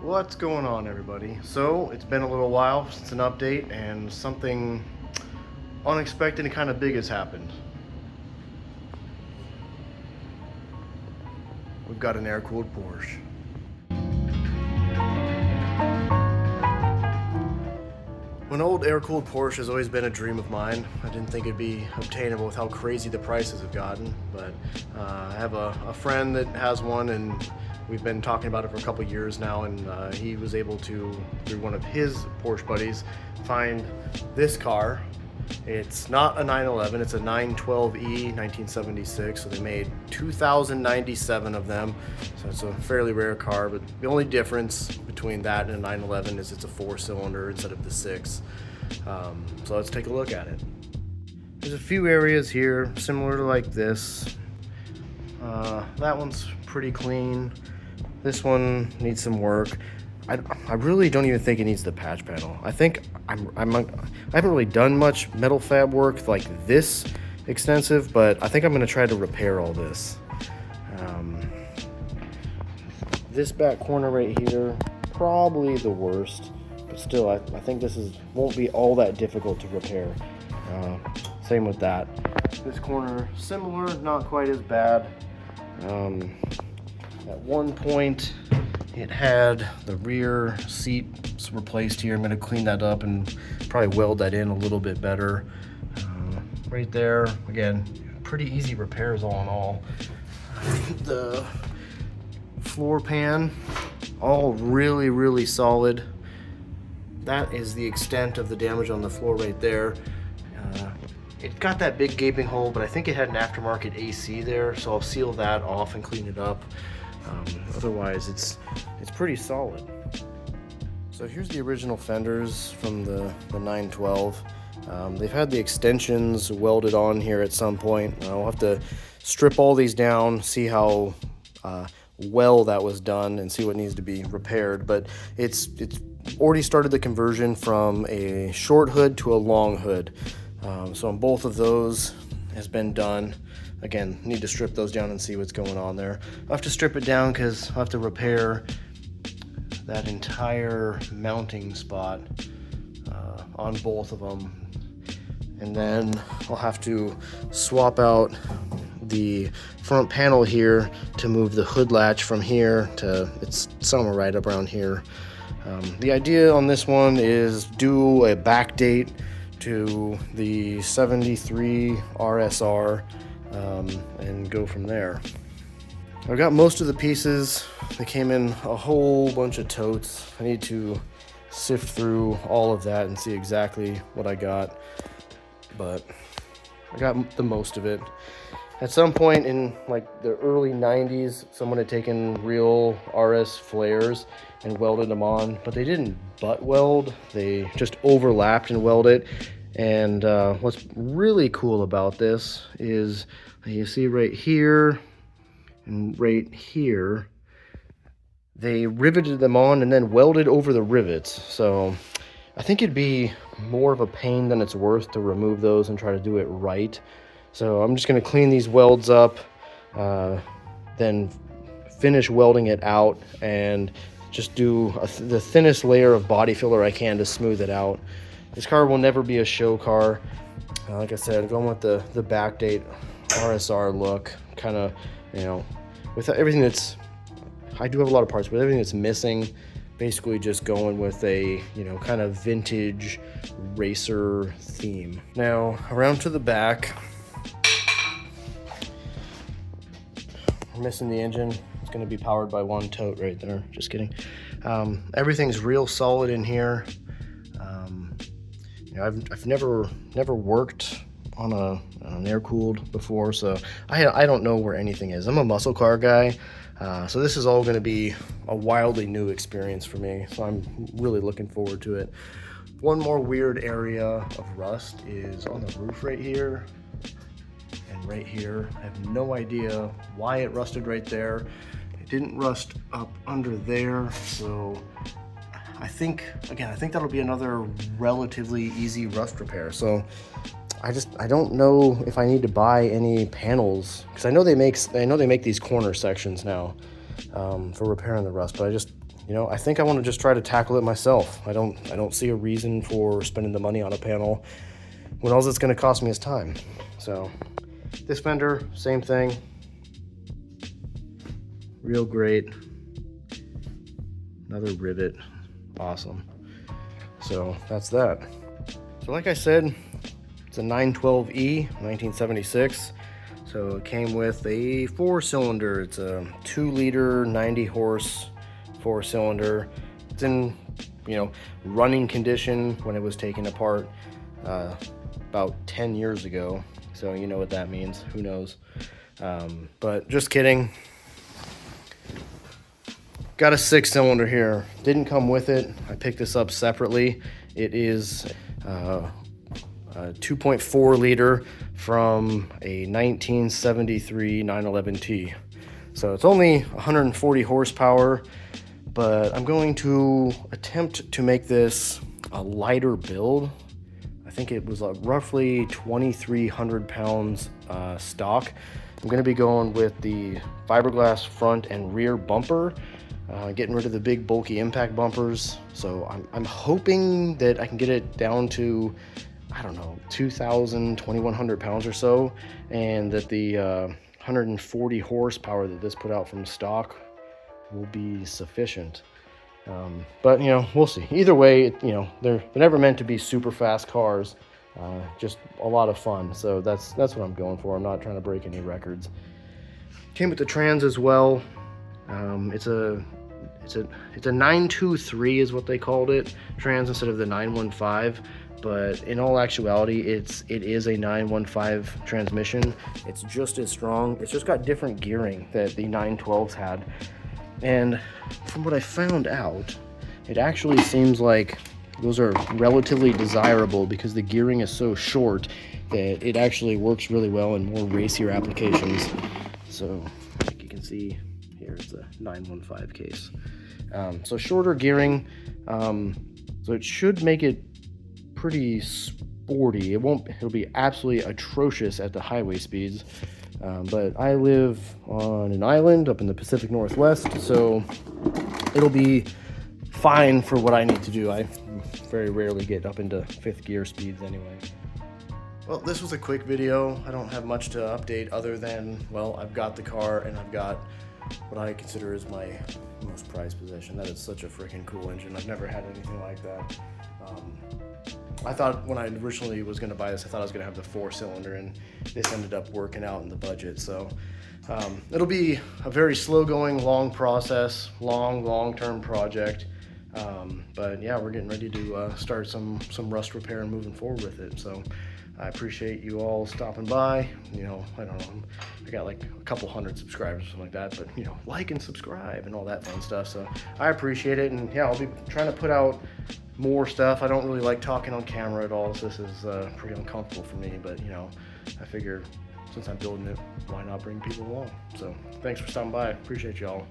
What's going on, everybody? So it's been a little while since an update, and something unexpected and kind of big has happened. We've got an air-cooled Porsche. An old air-cooled Porsche has always been a dream of mine. I didn't think it'd be obtainable with how crazy the prices have gotten, but I have a friend that has one, and we've been talking about it for a couple years now, and he was able to, through one of his Porsche buddies, find this car. It's not a 911, it's a 912E 1976, so they made 2,097 of them, so it's a fairly rare car, but the only difference between that and a 911 is it's a 4-cylinder instead of the 6. So let's take a look at it. There's a few areas here similar to like this. That one's pretty clean. This one needs some work. I really don't even think it needs the patch panel. I think I haven't really done much metal fab work like this extensive, but I think I'm gonna try to repair all this. This back corner right here, probably the worst, but still I think this won't be all that difficult to repair. Same with that. This corner, similar, not quite as bad. At one point, it had the rear seats replaced here. I'm going to clean that up and probably weld that in a little bit better. Right there, again, pretty easy repairs all in all. The floor pan, all really solid. That is the extent of the damage on the floor right there. It got that big gaping hole, but I think it had an aftermarket AC there, so I'll seal that off and clean it up. Otherwise, it's pretty solid. So here's the original fenders from the 912. They've had the extensions welded on here at some point. I'll have to strip all these down, see how well that was done, and see what needs to be repaired. But it's already started the conversion from a short hood to a long hood. So on both of those has been done. Again, need to strip those down and see what's going on there. I'll have to strip it down because I'll have to repair that entire mounting spot on both of them. And then I'll have to swap out the front panel here to move the hood latch from here to, it's somewhere right up around here. The idea on this one is do a back date to the 73 RSR and go from there. I've got most of the pieces. They came in a whole bunch of totes. I need to sift through all of that and see exactly what I got, but I got the most of it. At some point in like the early 90s, someone had taken real RS flares and welded them on, but they didn't butt weld. They just overlapped and welded. And what's really cool about this is you see right here and right here, they riveted them on and then welded over the rivets. So I think it'd be more of a pain than it's worth to remove those and try to do it right. So I'm just going to clean these welds up, then finish welding it out and just do the thinnest layer of body filler I can to smooth it out. This car will never be a show car. Like I said, going with the backdate RSR look, kind of, you know, with everything that's, I do have a lot of parts, but everything that's missing, basically just going with a, you know, kind of vintage racer theme. Now, around to the back, we're missing the engine. It's going to be powered by one tote right there. Just kidding. Everything's real solid in here. You know, I've never worked on an air-cooled before, so I don't know where anything is. I'm a muscle car guy, so this is all going to be a wildly new experience for me, so I'm really looking forward to it. One more weird area of rust is on the roof right here and right here. I have no idea why it rusted right there. It didn't rust up under there, so I think that'll be another relatively easy rust repair. So I don't know if I need to buy any panels, because I know they make these corner sections now. for repairing the rust. But I just, I think I want to just try to tackle it myself. I don't see a reason for spending the money on a panel when all it's going to cost me is time. So this fender, same thing, real great. Another rivet, awesome. So that's that. So like I said, it's a 912E, 1976. So it came with a 4-cylinder. It's a 2-liter, 90 horse 4-cylinder. It's in, running condition when it was taken apart about 10 years ago. So you know what that means, who knows. But just kidding. Got a 6-cylinder here. Didn't come with it. I picked this up separately. It is a 2.4 liter from a 1973 911T. So it's only 140 horsepower, but I'm going to attempt to make this a lighter build. I think it was roughly 2,300 pounds stock. I'm going to be going with the fiberglass front and rear bumper. Getting rid of the big bulky impact bumpers. So I'm hoping that I can get it down to, I don't know, 2,000, 2,100 pounds or so, and that the 140 horsepower that this put out from stock will be sufficient. But we'll see. Either way, they're never meant to be super fast cars. Just a lot of fun. So that's what I'm going for. I'm not trying to break any records. Came with the trans as well. It's a 923 is what they called it, trans instead of the 915. But in all actuality, it is a 915 transmission. It's just as strong. It's just got different gearing that the 912s had. And from what I found out, it actually seems like those are relatively desirable because the gearing is so short that it actually works really well in more racier applications. So like you can see here, it's a 915 case. So shorter gearing, so it should make it pretty sporty. It'll be absolutely atrocious at the highway speeds. But I live on an island up in the Pacific Northwest, so it'll be fine for what I need to do. I very rarely get up into 5th gear speeds anyway. Well, this was a quick video. I don't have much to update other than, well, I've got the car and I've got what I consider is my most prized possession. That is such a freaking cool engine. I've never had anything like that. I thought when I originally was going to buy this, I thought I was going to have the 4-cylinder, and this ended up working out in the budget. So it'll be a very slow-going, long process, long-term project. But yeah, we're getting ready to start some rust repair and moving forward with it. So I appreciate you all stopping by. I don't know, I got like a couple hundred subscribers or something like that, but like and subscribe and all that fun stuff. So I appreciate it, and yeah, I'll be trying to put out more stuff. I don't really like talking on camera at all, so this is pretty uncomfortable for me, but I figured since I'm building it, why not bring people along? So thanks for stopping by. Appreciate y'all.